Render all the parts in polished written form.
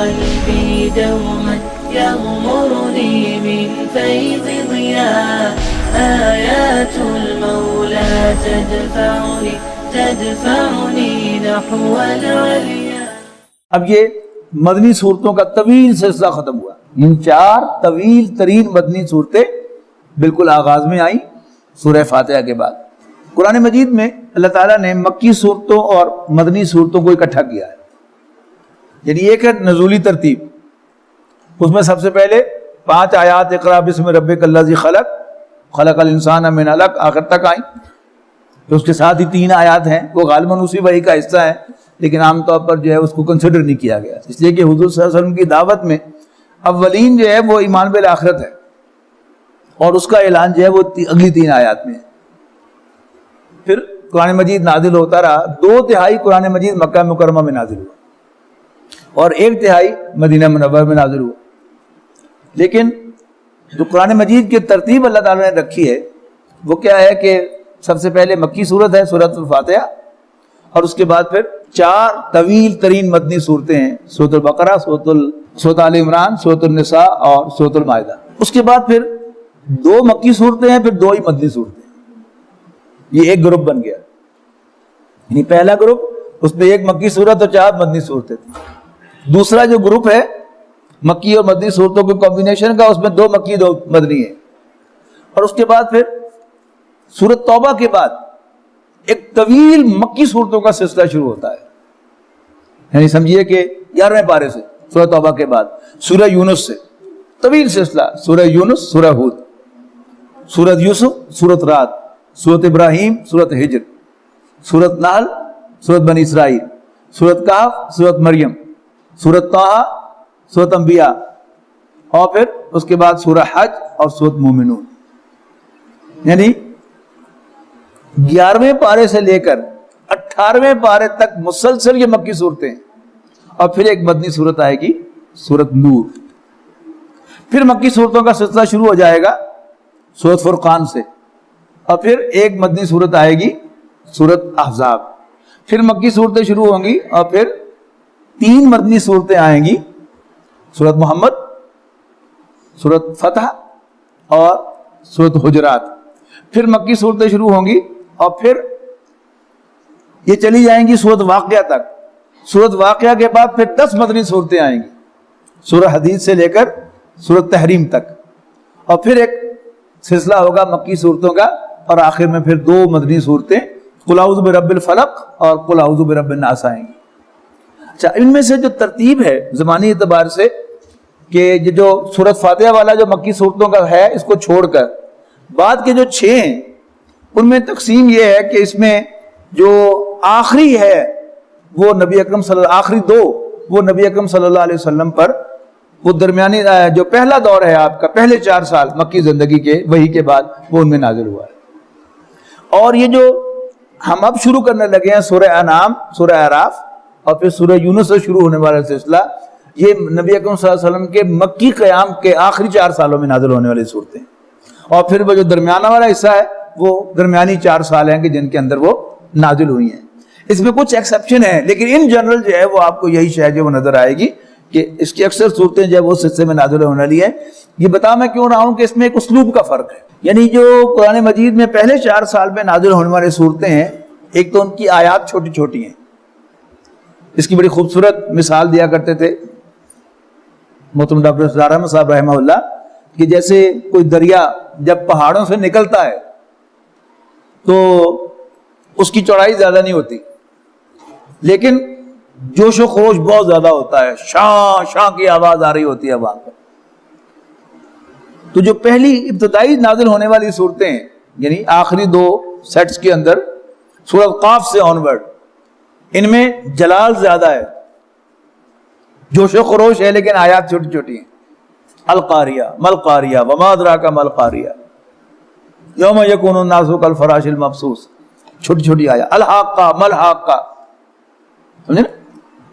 قلبي دوما يغمرني من فيض ضياء آيات المولى تدفعني نحو العليا. اب یہ مدنی صورتوں کا طویل سلسلہ ختم ہوا. ان 4 طویل ترین مدنی صورتیں بالکل آغاز میں آئیں سورہ فاتحہ کے بعد. قرآن مجید میں اللہ تعالیٰ نے مکی صورتوں اور مدنی صورتوں کو اکٹھا کیا ہے. یعنی ایک ہے نزولی ترتیب، اس میں سب سے پہلے 5 آیات اقرا بسم ربک الذی خلق خلق الانسان من علق آخر تک آئیں. تو اس کے ساتھ ہی 3 آیات ہیں، وہ غالباً اسی وحی کا حصہ ہیں، لیکن عام طور پر جو ہے اس کو کنسیڈر نہیں کیا گیا، اس لیے کہ حضور صلی اللہ علیہ وسلم کی دعوت میں اولین جو ہے وہ ایمان بالآخرت ہے، اور اس کا اعلان جو ہے وہ اگلی 3 آیات میں ہے. پھر قرآن مجید نازل ہوتا رہا. 2/3 قرآن مجید مکہ مکرمہ میں نازل ہوا اور 1/3 مدینہ منورہ میں نازل ہوا. لیکن جو قرآن مجید کی ترتیب اللہ تعالیٰ نے رکھی ہے وہ کیا ہے کہ سب سے پہلے مکی صورت ہے سورۃ الفاتحہ، اور اس کے بعد پھر 4 طویل ترین مدنی صورتیں ہیں، سورۃ البقرہ، سورۃ آل عمران، سورۃ النساء اور سورۃ المائدہ. اس کے بعد پھر 2 مکی صورتیں ہیں، پھر 2 ہی مدنی صورتیں. یہ ایک گروپ بن گیا. یعنی پہلا گروپ اس میں 1 مکی صورت اور 4 مدنی صورتیں تھیں. دوسرا جو گروپ ہے مکی اور مدنی صورتوں کے کمبینیشن کا، اس میں 2 مکی 2 مدنی ہیں. اور اس کے بعد پھر سورۃ توبہ کے بعد ایک طویل مکی صورتوں کا سلسلہ شروع ہوتا ہے. یعنی سمجھیے کہ 11ویں پارے سے سورۃ توبہ کے بعد سورہ یونس سے طویل سلسلہ، سورہ یونس، سورہ ہود، سورۃ یوسف، سورۃ رعد، سورۃ ابراہیم، سورۃ ہجر، سورۃ نحل، سورۃ بنی اسرائیل، سورۃ کہف، سورۃ مریم، سورۃ طٰہٰ، سورۃ انبیاء، اور پھر اس کے بعد سورہ حج اور سورۃ مومنون. یعنی 11ویں پارے سے لے کر 18ویں پارے تک مسلسل یہ مکی صورتیں ہیں. اور پھر ایک مدنی صورت آئے گی سورۃ نور. پھر مکی صورتوں کا سلسلہ شروع ہو جائے گا سورۃ فرقان سے، اور پھر ایک مدنی صورت آئے گی سورۃ احزاب. پھر مکی صورتیں شروع ہوں گی، اور پھر 3 مدنی صورتیں آئیں گی، سورۃ محمد، سورۃ فتح اور سورۃ حجرات. پھر مکی صورتیں شروع ہوں گی، اور پھر یہ چلی جائیں گی سورۃ واقعہ تک. سورۃ واقعہ کے بعد پھر 10 مدنی صورتیں آئیں گی، سورہ حدید سے لے کر سورۃ تحریم تک. اور پھر ایک سلسلہ ہوگا مکی صورتوں کا، اور آخر میں پھر 2 مدنی صورتیں قل اعوذ برب الفلق اور قل اعوذ برب الناس آئیں گی. اچھا، ان میں سے جو ترتیب ہے زمانی اعتبار سے کہ یہ جو سورۃ فاتحہ والا جو مکی صورتوں کا ہے، اس کو چھوڑ کر بعد کے جو 6 ہیں ان میں تقسیم یہ ہے کہ اس میں جو آخری ہے وہ نبی اکرم آخری 2 وہ نبی اکرم صلی اللہ علیہ وسلم پر، وہ درمیانی جو پہلا دور ہے آپ کا، پہلے 4 سال مکی زندگی کے وحی کے بعد، وہ ان میں نازل ہوا ہے. اور یہ جو ہم اب شروع کرنے لگے ہیں سورہ انعام، سورہ اعراف اور پھر سورہ یونس سے شروع ہونے والا سلسلہ، یہ نبی اکرم صلی اللہ علیہ وسلم کے مکی قیام کے آخری 4 سالوں میں نازل ہونے والی صورتیں. اور پھر وہ جو درمیانہ والا حصہ ہے وہ درمیانی 4 سال ہیں کہ جن کے اندر وہ نازل ہوئی ہیں. اس میں کچھ ایکسیپشن ہیں، لیکن ان جنرل جو ہے وہ آپ کو یہی شے جو وہ نظر آئے گی کہ اس کی اکثر صورتیں جو ہے وہ سلسلے میں نازل ہونے والی ہیں. یہ بتا میں کیوں رہا ہوں کہ اس میں ایک اسلوب کا فرق ہے. یعنی جو قرآن مجید میں پہلے 4 سال میں نازل ہونے والی صورتیں ہیں، ایک تو ان کی آیات چھوٹی چھوٹی ہیں. اس کی بڑی خوبصورت مثال دیا کرتے تھے محترم ڈاکٹر اسرار احمد صاحب رحمہ اللہ کہ جیسے کوئی دریا جب پہاڑوں سے نکلتا ہے تو اس کی چوڑائی زیادہ نہیں ہوتی، لیکن جوش و خروش بہت زیادہ ہوتا ہے، شاں شاں کی آواز آ رہی ہوتی ہے وہاں پر. تو جو پہلی ابتدائی نازل ہونے والی صورتیں ہیں، یعنی آخری 2 سیٹس کے اندر سورۃ قاف سے آنورڈ، ان میں جلال زیادہ ہے، جوش و خروش ہے، لیکن آیات چھوٹی چھوٹی ہیں. القاریہ مل قاریہ وما ادراک مل قاریہ یوم یکون الناس کالفراش المبثوث، چھوٹی چھوٹی آیات. الحاقہ مل حاقہ، سمجھے نا،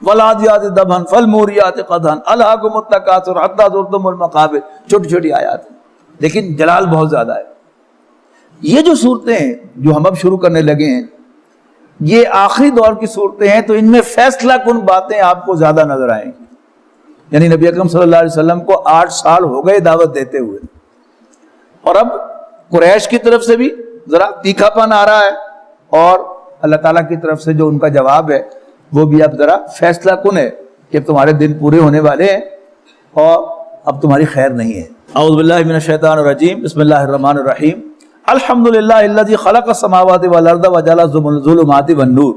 والعادیات ضبحا فالموریات قدحا الہاکم التکاثر حتی زرتم المقابر، چھوٹی چھوٹی آیات ہیں لیکن جلال بہت زیادہ ہے. یہ جو صورتیں ہیں جو ہم اب شروع کرنے لگے ہیں، یہ آخری دور کی صورتیں ہیں، تو ان میں فیصلہ کن باتیں آپ کو زیادہ نظر آئیں گی. یعنی نبی اکرم صلی اللہ علیہ وسلم کو 8 سال ہو گئے دعوت دیتے ہوئے، اور اب قریش کی طرف سے بھی ذرا تیکھا پن آ رہا ہے، اور اللہ تعالیٰ کی طرف سے جو ان کا جواب ہے وہ بھی اب ذرا فیصلہ کن ہے کہ تمہارے دن پورے ہونے والے ہیں اور اب تمہاری خیر نہیں ہے۔ اعوذ باللہ من الشیطان الرجیم، بسم اللہ الرحمن الرحیم۔ الحمدللہ الذی خلق السماوات والارض وجعل الظلمات والنور۔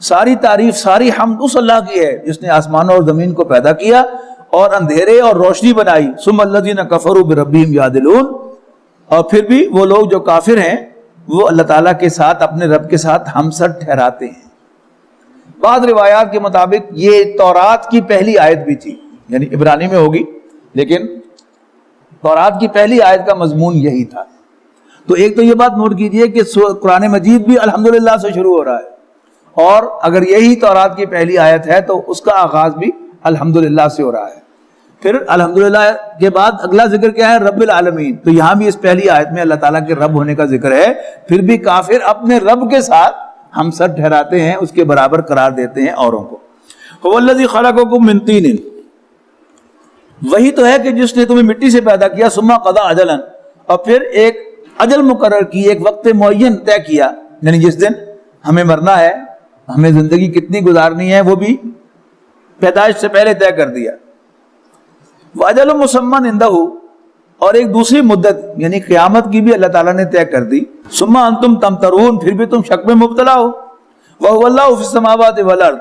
ساری تعریف، ساری حمد اس اللہ کی ہے جس نے آسمانوں اور زمین کو پیدا کیا اور اندھیرے اور روشنی بنائی۔ ثم الذین کفروا بربہم یعدلون، اور پھر بھی وہ لوگ جو کافر ہیں وہ اللہ تعالیٰ کے ساتھ، اپنے رب کے ساتھ ہمسر ٹھہراتے ہیں۔ بعض روایات کے مطابق یہ تورات کی پہلی آیت بھی تھی، یعنی عبرانی میں ہوگی، لیکن تورات کی پہلی آیت کا مضمون یہی تھا۔ تو ایک تو یہ بات نوٹ کیجئے کہ قرآن مجید بھی الحمدللہ سے شروع ہو رہا ہے، اور اگر یہی تورات کی پہلی آیت ہے تو اس کا آغاز بھی الحمدللہ سے ہو رہا ہے۔ پھر الحمدللہ کے بعد اگلا ذکر کیا ہے؟ رب العالمین۔ تو یہاں بھی اس پہلی آیت میں اللہ تعالیٰ کے رب ہونے کا ذکر ہے، پھر بھی کافر اپنے رب کے ساتھ ہمسر ٹھہراتے ہیں، اس کے برابر قرار دیتے ہیں اوروں کو۔ هو الذی خلقکم من طین، وہی تو ہے کہ جس نے تمہیں مٹی سے پیدا کیا، ثم قضى اجلا، اور پھر ایک اجل مقرر کی، ایک وقت معین طے کیا، یعنی جس دن ہمیں مرنا ہے، ہمیں زندگی کتنی گزارنی ہے وہ بھی پیدائش سے پہلے طے کر دیا۔ وَأَجَلٌ مُّسَمًّى عِندَهُ، اور ایک دوسری مدت یعنی قیامت کی بھی اللہ تعالیٰ نے طے کر دی۔ ثُمَّ أَنتُمْ تَمْتَرُونَ، پھر بھی تم شک میں مبتلا ہو۔ وَهُوَ اللَّهُ فِي السَّمَاوَاتِ وَالْأَرْضِ،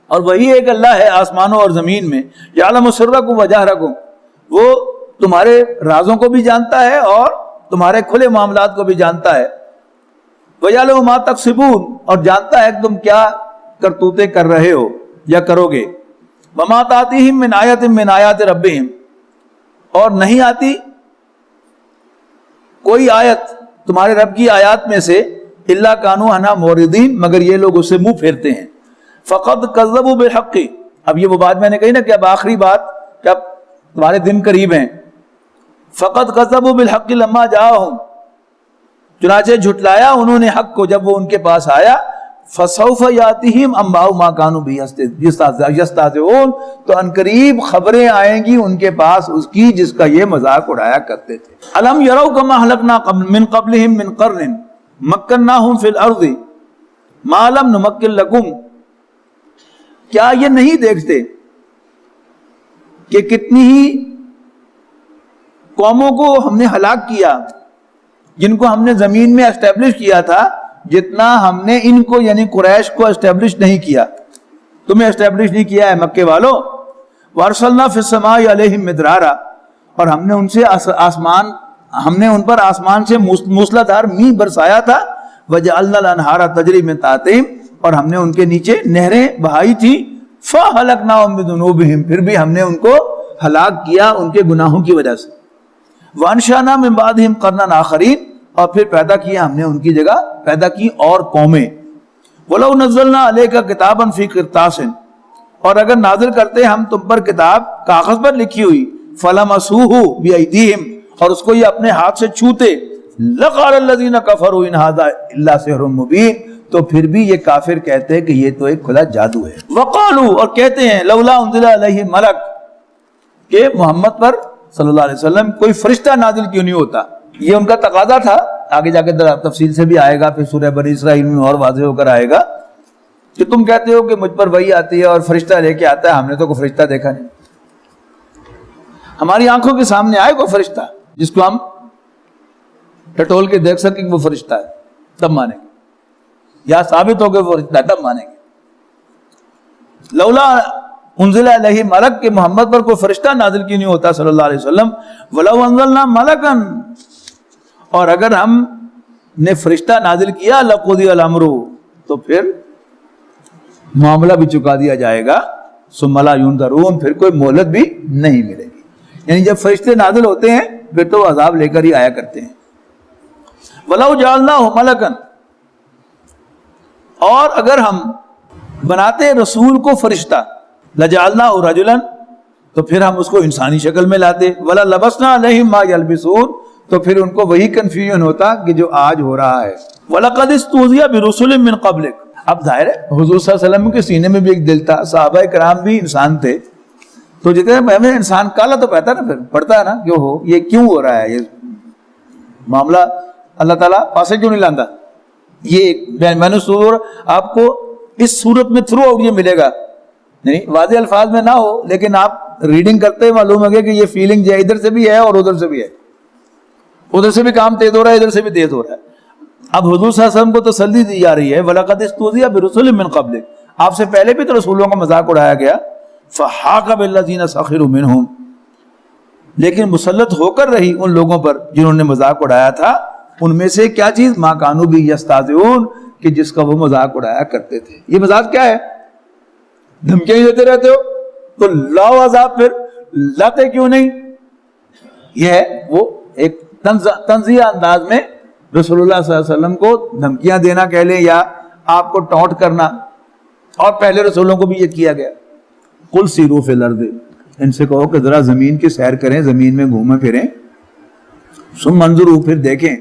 اور وہی ایک اللہ ہے آسمانوں اور زمین میں۔ يَعْلَمُ سِرَّكُمْ وَجَهْرَكُمْ، وہ تمہارے رازوں کو بھی جانتا ہے اور تمہارے کھلے معاملات کو بھی جانتا ہے۔ وَيَعْلَمُ مَا تَكْسِبُونَ، اور جانتا ہے کہ تم کیا کرتوتیں کر رہے ہو یا کرو گے۔ وَمَا تَأْتِيهِم مِّنْ آیَةٍ مِّنْ آیَاتِ رَبِّهِمْ، اور نہیں آتی کوئی آیت تمہارے رب کی آیات میں سے، إِلَّا كَانُوا عَنْهَا مُعْرِضِينَ، مگر یہ لوگ اس سے منہ پھیرتے ہیں۔ فَقَدْ كَذَّبُوا بِالْحَقِّ، اب یہ وہ بات میں نے کہی نا کہ اب آخری بات کہ اب تمہارے دن قریب ہیں۔ فَقَدْ كَذَّبُوا بِالْحَقِّ لَمَّا جَاءَهُمْ، چنانچہ جھٹلایا انہوں نے حق کو جب وہ ان کے پاس آیا۔ فَسَوْفَ يَأْتِيهِمْ أَنبَاءُ مَا كَانُوا بِهِ يَسْتَهْزِئُونَ، تو عنقریب خبریں آئیں گی ان کے پاس اس کی جس کا یہ مذاق اڑایا کرتے تھے۔ أَلَمْ يَرَوْا كَمَا أَهْلَكْنَا مِنْ قَبْلِهِمْ مِنْ قَرْنٍ مَكَّنَّاهُمْ فِي الْأَرْضِ مَا لَمْ نُمَكِّن لَكُمْ، کیا یہ نہیں دیکھتے کہ کتنی ہی قوموں کو ہم نے ہلاک کیا جن کو ہم نے زمین میں اسٹیبلش کیا تھا، جتنا ہم نے ان کو یعنی قریش کو اسٹیبلش نہیں کیا، تمہیں اسٹیبلش نہیں کیا ہے مکے والو۔ وَأَرْسَلْنَا فِي السَّمَاءِ عَلَيْهِمْ مِدْرَارًا، اور ہم نے ان پر آسمان سے موسلادھار میںہ برسایا تھا۔ وَجَعَلْنَا الْأَنْهَارَ تَجْرِي مِن تَحْتِهِمْ، اور ہم نے ان کے نیچے نہریں بہائی تھی۔ فَأَهْلَكْنَاهُمْ بِذُنُوبِهِمْ، پھر بھی ہم نے ان کو ہلاک کیا ان کے گناہوں کی وجہ سے۔ وَأَنشَأْنَا مِن بَعْدِهِمْ قَرْنًا آخَرِينَ، اور پھر پیدا کیا ہم نے ان کی جگہ پیدا کی اور قومیں۔ وَلَوْ نَزَّلْنَا عَلَيْكَ كِتَابًا فِي قِرْطَاسٍ، اور اگر نازل کرتے ہم تم پر کتاب کاغذ پر لکھی ہوئی، فَلَمَسُوهُ بِأَيْدِيهِمْ، اور اس کو یہ اپنے ہاتھ سے چھوتے، لَقَالَ الَّذِينَ كَفَرُوا إِنْ هَذَا إِلَّا سِحْرٌ مُبِينٌ، تو پھر بھی یہ کافر کہتے ہیں کہ یہ تو ایک کھلا جادو ہے۔ وَقَالُوا، اور کہتے ہیں، لَوْلَا أُنزِلَ عَلَيْهِ مَلَكٌ، کہ محمد پر صلی اللہ علیہ وسلم کوئی فرشتہ نازل کیوں نہیں ہوتا۔ یہ ان کا تقاضا تھا، آگے جا کے تفصیل سے بھی آئے گا، پھر سورہ بنی اسرائیل میں اور واضح ہو کر آئے گا کہ تم کہتے ہو کہ مجھ پر وحی آتی ہے اور فرشتہ لے کے آتا ہے، ہم نے تو کوئی فرشتہ دیکھا نہیں۔ ہماری آنکھوں کے سامنے آئے کوئی فرشتہ جس کو ہم ٹٹول کے دیکھ سکیں کہ وہ فرشتہ ہے، تب مانیں گے، یا ثابت ہو کہ وہ فرشتہ ہے تب مانیں گے۔ لولا انزل علیہ ملک، کہ محمد پر کوئی فرشتہ نازل کیوں نہیں ہوتا صلی اللہ علیہ وسلم۔ ولو انزلنا ملکن، اور اگر ہم نے فرشتہ نازل کیا، لقضی الامر، تو پھر معاملہ بھی چکا دیا جائے گا۔ ثم لا ينظرون، پھر کوئی مہلت بھی نہیں ملے گی۔ یعنی جب فرشتے نازل ہوتے ہیں پھر تو عذاب لے کر ہی آیا کرتے ہیں۔ ولو جعلناہ ملکن، اور اگر ہم بناتے رسول کو فرشتہ، لجعلناہ رجلا، تو پھر ہم اس کو انسانی شکل میں لاتے۔ ولا لبسنا علیہم ما یلبسون، تو پھر ان کو وہی کنفیوژن ہوتا کہ جو آج ہو رہا ہے۔ وَلَقَدِ اسْتُهْزِئَ بِرُسُلٍ مِّن قَبْلِكَ، اب ظاہر ہے حضور صلی اللہ علیہ وسلم کے سینے میں بھی ایک دل تھا، صحابہ کرام بھی انسان تھے، تو جتنے ہمیں انسان کالا تو پڑتا ہے نا، پھر پڑتا ہے نا کہ ہو یہ کیوں ہو رہا ہے، یہ معاملہ اللہ تعالیٰ پاسے کیوں نہیں لاندہ. یہ میں نے آپ کو اس صورت میں تھرو آؤٹ یہ ملے گا، نہیں واضح الفاظ میں نہ ہو، لیکن آپ ریڈنگ کرتے معلوم ہوگا کہ یہ فیلنگ جو ہے ادھر سے بھی ہے اور ادھر سے بھی ہے، ادھر سے بھی کام تیز ہو رہا ہے، ادھر سے بھی تیز ہو رہا ہے. اب حضور صلی اللہ علیہ وسلم کو تسلی دی جا رہی ہے وَلَقَدِ اسْتُهْزِئَ بِرُسُلٍ مِّن قَبْلِكَ، آپ سے پہلے بھی تو رسولوں کا مذاق اڑایا گیا. فَحَاقَ بِالَّذِينَ سَخِرُوا مِنْهُمْ، لیکن مسلط ہو کر رہی ان لوگوں پر جنہوں نے مذاق اڑایا تھا، ان میں سے کیا چیز مَا كَانُوا بِهِ يَسْتَهْزِئُونَ، کہ جس کا وہ مذاق اڑایا کرتے تھے. یہ مذاق کیا ہے؟ دھمکیاں ہی دیتے رہتے ہو تو لاؤ عذاب، پھر لاتے کیوں نہیں؟ یہ ہے وہ ایک تنزیہ انداز میں رسول اللہ صلی اللہ علیہ وسلم کو دھمکیاں دینا کہہ لیں یا آپ کو ٹونٹ کرنا. اور پہلے رسولوں کو بھی یہ کیا گیا. قل سیروا فی الارض، ان سے کہو کہ ذرا زمین کی سیر کریں، زمین میں گھومیں پھریں. ثم انظروا، پھر دیکھیں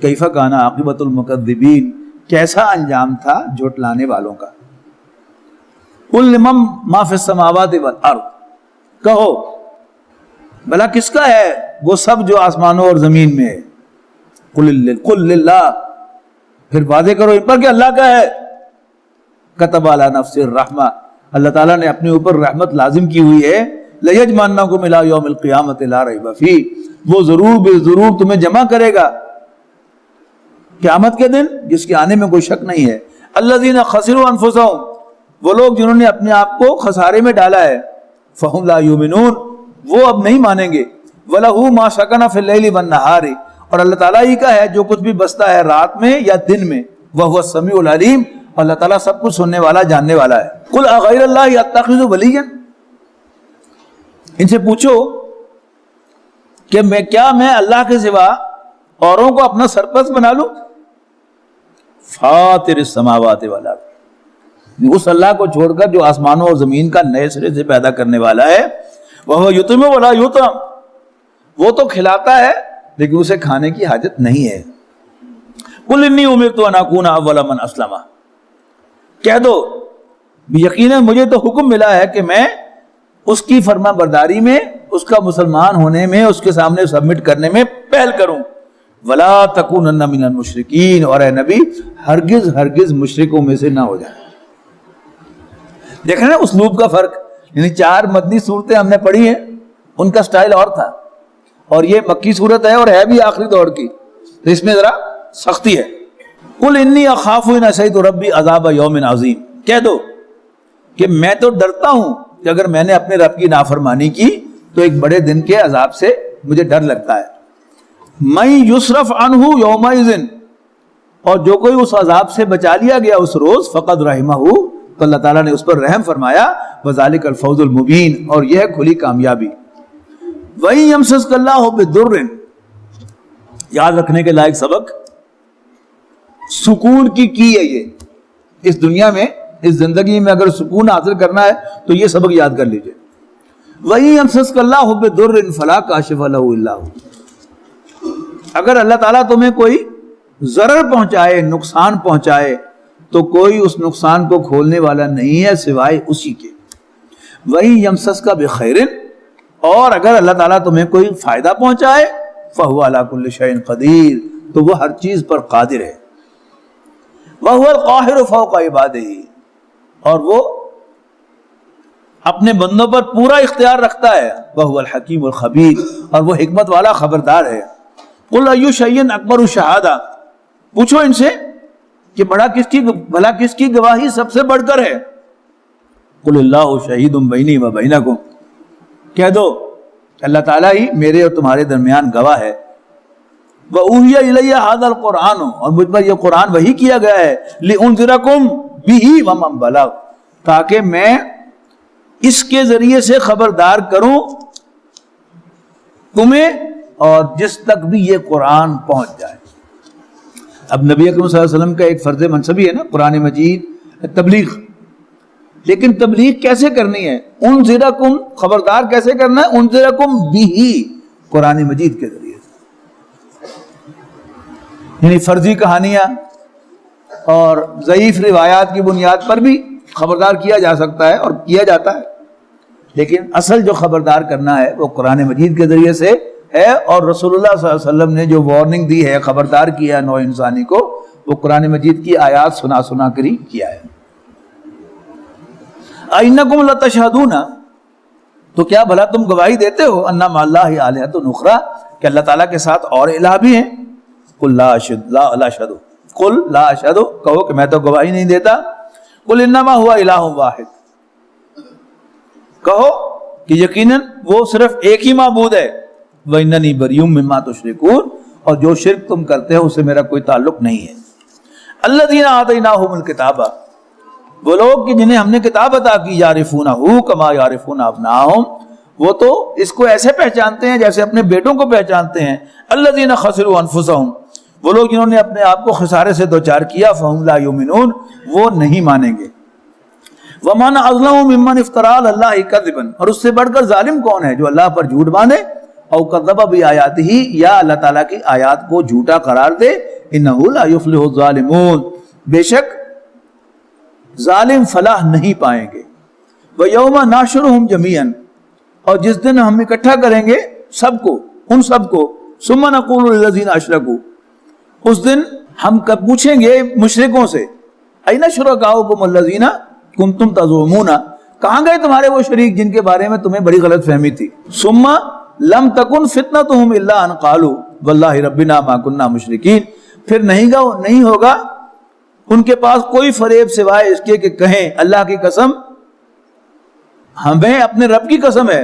کیف کان عاقبۃ المکذبین، کیسا انجام تھا جھٹلانے والوں کا. قل لمن ما فی السماوات والارض، کہو بھلا کس کا ہے وہ سب جو آسمانوں اور زمین میں ہے. قل للہ، پھر واضح کرو ان پر کہ اللہ کا ہے. کتب علی نفسہ الرحمہ، اللہ تعالیٰ نے اپنے اوپر رحمت لازم کی ہوئی ہے. لیجمعنکم الی یوم القیامۃ لا ریب فیہ، وہ ضرور بے ضرور تمہیں جمع کرے گا قیامت کے دن جس کے آنے میں کوئی شک نہیں ہے. الذین خسروا انفسہم، وہ لوگ جنہوں نے اپنے آپ کو خسارے میں ڈالا ہے. فہم لا یؤمنون، وہ اب نہیں مانیں گے. وَلَهُ مَا سَكَنَ فِي اللَّيْلِ وَالنَّهَارِ، اور اللہ تعالیٰ ہی کا ہے جو کچھ بھی بستا ہے رات میں یا دن میں. وَهُوَ السَّمِيعُ الْعَلِيمُ، اللہ تعالیٰ سب کچھ سننے والا جاننے والا ہے. قُلْ أَغَيْرَ اللَّهِ أَتَّخِذُ وَلِيًّا، ان سے پوچھو کہ میں اللہ کے سوا اوروں کو اپنا سرپرست بنا لوں. فاطر السماوات والارض، اس اللہ کو چھوڑ کر جو آسمانوں اور زمین کا نئے سرے سے پیدا کرنے والا ہے. وہ یطعم ولا یطعم، وہ تو کھلاتا ہے لیکن اسے کھانے کی حاجت نہیں ہے. قل انی امرت ان اکون اول من اسلم، کہہ دو یقیناً مجھے تو حکم ملا ہے کہ میں اس کی فرما برداری میں، اس کا مسلمان ہونے میں، اس کے سامنے سبمٹ کرنے میں پہل کروں. ولا تکونن من المشرکین، اور اے نبی ہرگز مشرکوں میں سے نہ ہو جائے. دیکھیں نا اسلوب کا فرق، یعنی 4 مدنی صورتیں ہم نے پڑھی ہیں، ان کا سٹائل اور تھا، اور یہ مکی صورت ہے اور ہے بھی آخری دور کی، تو اس میں ذرا سختی ہے. قل انی اخاف ان عصیت ربی عذاب یوم عظیم، کہہ دو کہ میں تو ڈرتا ہوں کہ اگر میں نے اپنے رب کی نافرمانی کی تو ایک بڑے دن کے عذاب سے مجھے ڈر لگتا ہے. من یصرف عنہ یومئذ، اور جو کوئی اس عذاب سے بچا لیا گیا اس روز، فقد رحمہ، تو اللہ تعالیٰ نے اس پر رحم فرمایا. وذالک الفوز المبین، اور یہ ہے کھلی کامیابی. وَإِن يَمْسَسْكَ اللَّهُ بِضُرٍّ، یاد رکھنے کے لائق سبق، سکون کی ہے یہ اس دنیا میں، اس زندگی میں اگر سکون حاصل کرنا ہے تو یہ سبق یاد کر لیجئے. وَإِن يَمْسَسْكَ اللَّهُ بِضُرٍّ فَلَا كَاشِفَ لَهُ إِلَّا هُوَ، اگر اللہ تعالیٰ تمہیں کوئی ضرر پہنچائے، نقصان پہنچائے، تو کوئی اس نقصان کو کھولنے والا نہیں ہے سوائے اسی کے. وَإِن يَمْسَسْكَ بِخَيْرٍ، اور اگر اللہ تعالیٰ تمہیں کوئی فائدہ پہنچائے، فَهُوَ عَلَى كُلِّ شَيْءٍ قَدِيرٌ، تو وہ ہر چیز پر قادر ہے. وَهُوَ الْقَاهِرُ فَوْقَ عِبَادِهِ، اور وہ اپنے بندوں پر پورا اختیار رکھتا ہے. وَهُوَ الْحَكِيمُ الْخَبِيرُ، اور وہ حکمت والا خبردار ہے. قُلْ أَيُّ شَيْءٍ أَكْبَرُ شَهَادَةً، پوچھو ان سے کہ بھلا کس کی گواہی سب سے بڑھ کر ہے. قُلِ اللَّهُ شَهِيدٌ بَيْنِي وَبَيْنَكُمْ، کہہ دو کہ اللہ تعالیٰ ہی میرے اور تمہارے درمیان گواہ ہے. وَأُوحِيَ إِلَيَّ هَذَا الْقُرْآنُ، اور مجھ پر یہ قرآن وحی کیا گیا ہے. لِأُنذِرَكُمْ بِهِ وَمَنْ بَلَغَ، تاکہ میں اس کے ذریعے سے خبردار کروں تمہیں اور جس تک بھی یہ قرآن پہنچ جائے. اب نبی اکرم صلی اللہ علیہ وسلم کا ایک فرض منصبی ہے نا قرآن مجید تبلیغ، لیکن تبلیغ کیسے کرنی ہے؟ انذرکم، خبردار کیسے کرنا ہے؟ انذرکم بھی، قرآن مجید کے ذریعے سے. یعنی فرضی کہانیاں اور ضعیف روایات کی بنیاد پر بھی خبردار کیا جا سکتا ہے اور کیا جاتا ہے. لیکن اصل جو خبردار کرنا ہے وہ قرآن مجید کے ذریعے سے ہے، اور رسول اللہ صلی اللہ علیہ وسلم نے جو وارننگ دی ہے، خبردار کیا ہے نوع انسانی کو، وہ قرآن مجید کی آیات سنا سنا کر ہی کیا ہے۔ اَإِنَّكُمْ لَتَشْهَدُونَ، تو کیا بھلا تم گواہی دیتے ہو، اَنَّ مَعَ اللَّهِ آلِهَةً أُخْرَىٰ، کہ اللہ تعالیٰ کے ساتھ اور الہ بھی ہیں۔ قُلْ لَا أَشْهَدُ، قُلْ لَا أَشْهَدُ، کہو کہ میں تو گواہی نہیں دیتا، قُلْ إِنَّمَا هُوَ إِلَٰهٌ وَاحِدٌ، کہو کہ یقیناً وہ صرف ایک ہی معبود ہے، وَإِنَّنِي بَرِيٌّ مِّمَّا تُشْرِكُونَ، اور جو شرک تم کرتے ہو اسے میرا کوئی تعلق نہیں ہے۔ الَّذِينَ آتَيْنَاهُمُ الْكِتَابَ، وہ لوگ کہ جنہیں ہم نے کتاب عطا کی، یعرفونہ کما یعرفون ابناءہم، وہ تو اس کو ایسے پہچانتے ہیں جیسے اپنے بیٹوں کو پہچانتے ہیں۔ الذین خسروا انفسہم، وہ لوگ جنہوں نے اپنے آپ کو خسارے سے دوچار کیا، فہم لا یؤمنون، وہ نہیں مانیں گے۔ ومن اظلم ممن افترى علی اللہ کذبا، اور اس سے بڑھ کر ظالم کون ہے جو اللہ پر جھوٹ باندھے، او کذب بآیاتہ، یا اللہ تعالیٰ کی آیات کو جھوٹا قرار دے۔ انہ لا یفلح الظالمون، بے شک ظالم فلاح نہیں پائیں گے۔ وَيَوْمَ نَحْشُرُهُمْ جَمِيعًا، اور جس دن ہم اکٹھا کریں گے سب کو، ان سب کو، ثُمَّ نَقُولُ لِلَّذِينَ أَشْرَكُوا، اس دن ہم پوچھیں گے مشرکوں سے، أَيْنَ شُرَكَاؤُكُمُ الَّذِينَ كُنتُمْ تَزْعُمُونَ، کہاں گئے تمہارے وہ شریک جن کے بارے میں تمہیں بڑی غلط فہمی تھی۔ ثُمَّ لَمْ تَكُنْ فِتْنَتُهُمْ إِلَّا أَنْ قَالُوا وَاللَّهِ رَبِّنَا مَا كُنَّا مُشْرِكِينَ، پھر نہیں ہوگا ان کے پاس کوئی فریب سوائے اس کے کہ کہیں اللہ کی قسم، ہمیں اپنے رب کی قسم ہے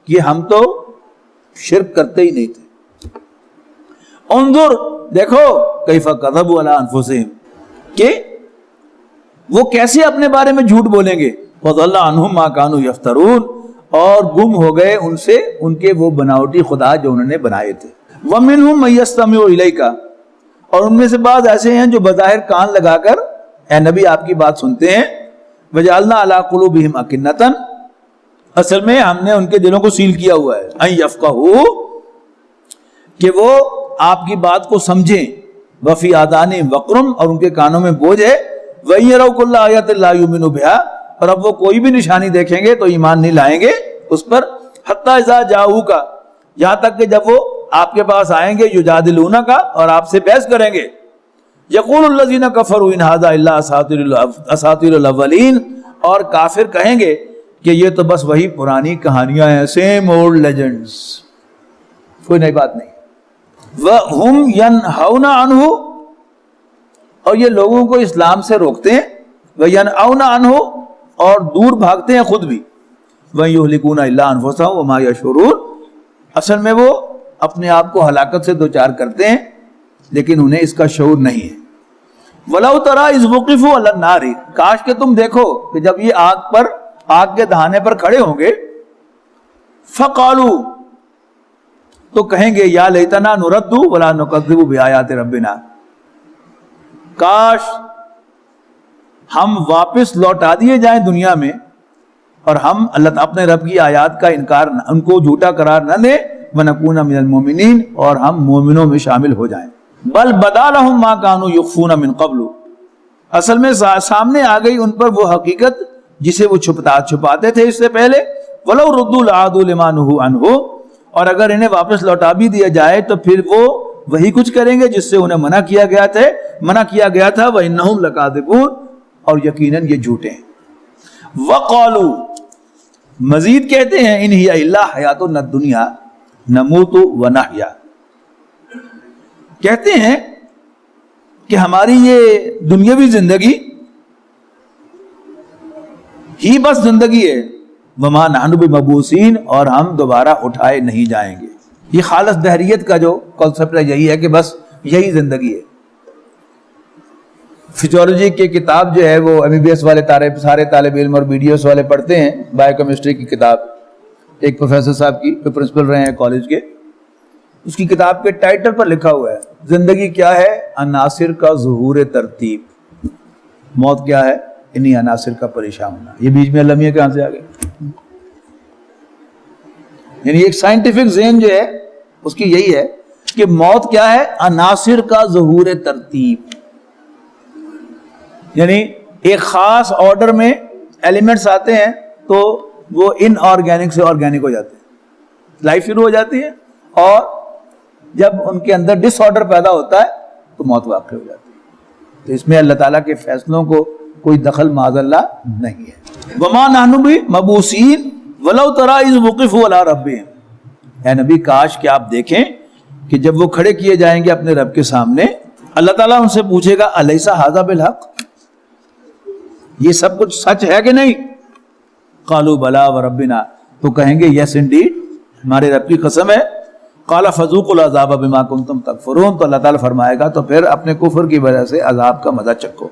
کہ ہم تو شرک کرتے ہی نہیں تھے۔ انظر، دیکھو، کیف کذبوا علی انفسہم، کہ وہ کیسے اپنے بارے میں جھوٹ بولیں گے۔ وضل عنہم ما کانوا یفترون، اور گم ہو گئے ان سے ان کے وہ بناوٹی خدا جو انہوں نے بنائے تھے۔ ومنہم من یستمع الیک، اور ان میں سے بعض ایسے ہیں جو بظاہر کان لگا کر اے نبی آپ کی بات سنتے ہیں۔ وجعلنا علی قلوبہم اکنۃ، اصل میں ہم نے ان کے دلوں کو سیل کیا ہوا ہے، ان یفقہوا، کہ وہ آپ کی بات کو سمجھیں، وفی آذانہم وقر، اور ان کے کانوں میں بوجھ ہے، وَإِن يَرَوْا كُلَّ آیَةٍ لَا يُؤْمِنُوا بِهَا، اور اب وہ کوئی بھی نشانی دیکھیں گے تو ایمان نہیں لائیں گے اس پر۔ حتی اذا جاؤک، یہاں تک کہ جب وہ آپ کے پاس آئیں گے، یجادلونک، اور آپ سے بحث کریں گے، یقول الذین کفروا ان ھذا الا اساطیر الاولین، اور کافر کہیں گے کہ یہ تو بس وہی پرانی کہانیاں ہیں، سیم اولڈ لیجنڈز، کوئی نئی بات نہیں۔ وَهُمْ يَنْهَوْنَ عَنْهُ، اور یہ لوگوں کو اسلام سے روکتے ہیں، وَيَنْأَوْنَ عَنْهُ، اور دور بھاگتے ہیں خود بھی، وَيُهْلِكُونَ إِلَّا أَنفُسَهُمْ وَمَا يَشْعُرُونَ، اصل میں وہ اپنے آپ کو ہلاکت سے دوچار کرتے ہیں لیکن انہیں اس کا شعور نہیں ہے۔ وَلَوْ تَرَىٰ إِذْ وُقِفُوا عَلَى النَّارِ، کاش کہ تم دیکھو کہ جب یہ آگ کے دہانے پر کھڑے ہوں گے، فَقَالُوا، تو کہیں گے، یا لیتنا نرد ولا نکذب بآیات ربنا، کاش ہم واپس لوٹا دیے جائیں دنیا میں اور ہم اللہ اپنے رب کی آیات کا انکار، ان کو جھوٹا قرار نہ دیں، وَنَكُونَ مِنَ الْمُؤْمِنِينَ، اور ہم مومنوں میں شامل ہو جائیں۔ بل بدا لهم ما كانوا يخفون من قبل، اصل میں سامنے آ گئی ان پر وہ حقیقت جسے وہ چھپاتے تھے اس سے پہلے۔ وَلَوْ رُدُّوا لَعَادُوا لِمَا نُهُوا عَنْهُ، اور اگر انہیں واپس لوٹا بھی دیا جائے تو پھر وہ وہی کچھ کریں گے جس سے انہیں منع کیا گیا تھا، وَإِنَّهُمْ لَكَاذِبُونَ، اور یقیناً یہ جھوٹے ہیں۔ وَقَالُوا، مزید کہتے ہیں، إِنْ هِيَ إِلَّا حَيَاتُنَا الدُّنْيَا نَمُوتُ وَنَحْيَا، کہتے ہیں کہ ہماری یہ دنیاوی زندگی ہی بس زندگی ہے، وَمَا نَحْنُ بِمَبْعُوثِينَ، اور ہم دوبارہ اٹھائے نہیں جائیں گے۔ یہ خالص دہریت کا جو کانسیپٹ ہے یہی ہے کہ بس یہی زندگی ہے۔ فزیولوجی کی کتاب جو ہے وہ MBBS والے سارے طالب علم اور BDS والے پڑھتے ہیں، بایو کیمسٹری کی کتاب، ایک پروفیسر صاحب کی جو پرنسپل رہے ہیں کالج کے، اس کی کتاب کے ٹائٹل پر لکھا ہوا ہے زندگی کیا ہے؟ عناصر کا ظہور ترتیب۔ موت کیا ہے؟ انہی عناصر کا پریشان ہونا۔ یہ بیچ میں المیہ کہاں سے آ گئے؟ یعنی ایک سائنٹیفک ذہن جو ہے اس کی یہی ہے کہ موت کیا ہے؟ عناصر کا ظہور ترتیب، یعنی ایک خاص آرڈر میں ایلیمنٹس آتے ہیں تو وہ ان آرگینک سے آرگینک ہو جاتے ہیں، لائف شروع ہو جاتی ہے، اور جب ان کے اندر ڈس آرڈر پیدا ہوتا ہے تو موت واقع ہو جاتی ہے۔ تو اس میں اللہ تعالیٰ کے فیصلوں کو کوئی دخل معاذ اللہ نہیں ہے۔ وما نحن بمبعوثین ولو تری اذ وقفوا علی ربہم، اے نبی کاش کہ آپ دیکھیں کہ جب وہ کھڑے کیے جائیں گے اپنے رب کے سامنے، اللہ تعالیٰ ان سے پوچھے گا الیس ھذا بالحق، یہ سب کچھ سچ ہے کہ نہیں؟ قالوا بلا وربنا، تو کہیں گے یس انڈیڈ، ہمارے رب کی قسم ہے۔ قال فذوقوا العذاب بما کنتم تکفرون، تو اللہ تعالیٰ فرمائے گا تو پھر اپنے کفر کی وجہ سے عذاب کا مزہ چکھو۔